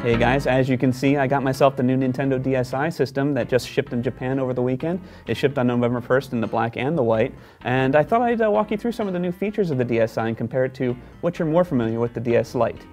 Hey guys, as you can see, I got myself the new Nintendo DSi system that just shipped in Japan over the weekend. It shipped on November 1st in the black and the white, and I thought I'd walk you through some of the new features of the DSi and compare it to what you're more familiar with, the DS Lite.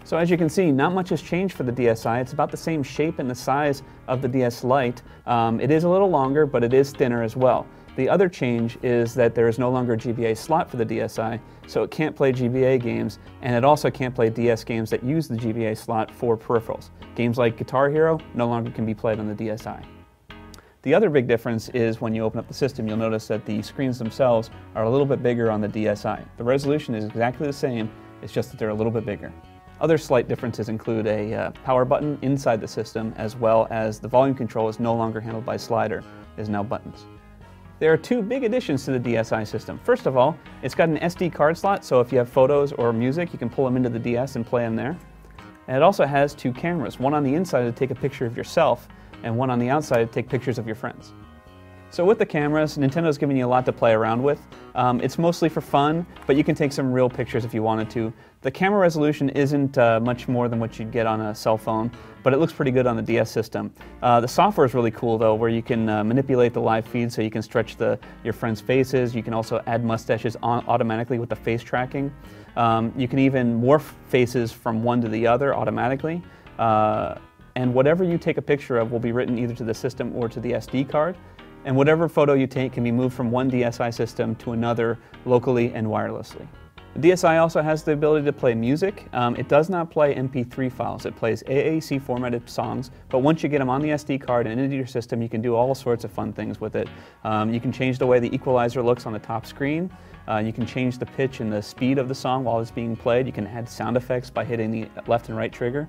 So as you can see, not much has changed for the DSi. It's about the same shape and the size of the DS Lite. It is a little longer, but it is thinner as well. The other change is that there is no longer a GBA slot for the DSi, so it can't play GBA games, and it also can't play DS games that use the GBA slot for peripherals. Games like Guitar Hero no longer can be played on the DSi. The other big difference is when you open up the system, you'll notice that the screens themselves are a little bit bigger on the DSi. The resolution is exactly the same, it's just that they're a little bit bigger. Other slight differences include a power button inside the system, as well as the volume control is no longer handled by slider, it is now buttons. There are two big additions to the DSi system. First of all, it's got an SD card slot, so if you have photos or music, you can pull them into the DS and play them there. And it also has two cameras, one on the inside to take a picture of yourself, and one on the outside to take pictures of your friends. So with the cameras, Nintendo's giving you a lot to play around with. It's mostly for fun, but you can take some real pictures if you wanted to. The camera resolution isn't much more than what you'd get on a cell phone, but it looks pretty good on the DS system. The software is really cool though, where you can manipulate the live feed so you can stretch your friends' faces. You can also add mustaches automatically with the face tracking. You can even morph faces from one to the other automatically. And whatever you take a picture of will be written either to the system or to the SD card. And whatever photo you take can be moved from one DSi system to another locally and wirelessly. The DSi also has the ability to play music. It does not play MP3 files. It plays AAC formatted songs, but once you get them on the SD card and into your system, you can do all sorts of fun things with it. You can change the way the equalizer looks on the top screen. You can change the pitch and the speed of the song while it's being played. You can add sound effects by hitting the left and right trigger.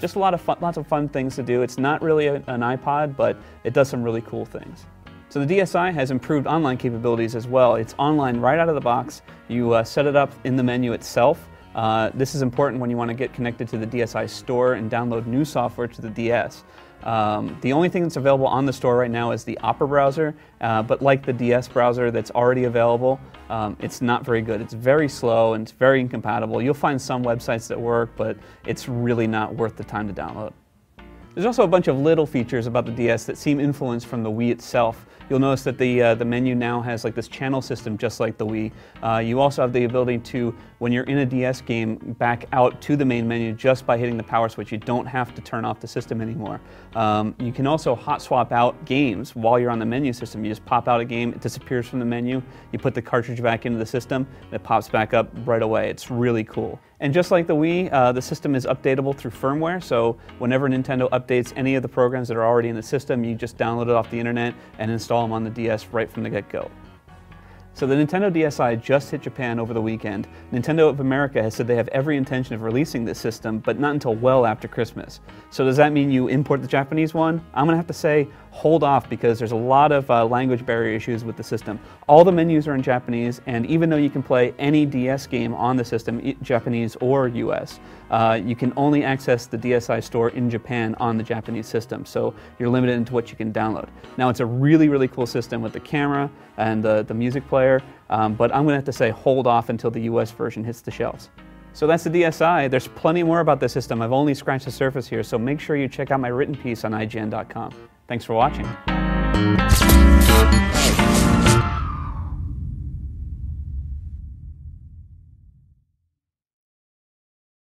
Just lots of fun things to do. It's not really an iPod, but it does some really cool things. So the DSi has improved online capabilities as well. It's online right out of the box. You set it up in the menu itself. This is important when you want to get connected to the DSi store and download new software to the DS. The only thing that's available on the store right now is the Opera browser, but like the DS browser that's already available, it's not very good. It's very slow and it's very incompatible. You'll find some websites that work, but it's really not worth the time to download. There's also a bunch of little features about the DS that seem influenced from the Wii itself. You'll notice that the menu now has like this channel system just like the Wii. You also have the ability to, when you're in a DS game, back out to the main menu just by hitting the power switch. You don't have to turn off the system anymore. You can also hot swap out games while you're on the menu system. You just pop out a game, it disappears from the menu, you put the cartridge back into the system, and it pops back up right away. It's really cool. And just like the Wii, the system is updatable through firmware, so whenever Nintendo updates any of the programs that are already in the system, you just download it off the internet and install them on the DS right from the get-go. So the Nintendo DSi just hit Japan over the weekend. Nintendo of America has said they have every intention of releasing this system, but not until well after Christmas. So does that mean you import the Japanese one? I'm going to have to say hold off because there's a lot of language barrier issues with the system. All the menus are in Japanese, and even though you can play any DS game on the system, Japanese or US, you can only access the DSi store in Japan on the Japanese system, so you're limited into what you can download. Now it's a really, really cool system with the camera and the music player, but I'm going to have to say hold off until the US version hits the shelves. So that's the DSi. There's plenty more about the system. I've only scratched the surface here, so make sure you check out my written piece on IGN.com. Thanks for watching.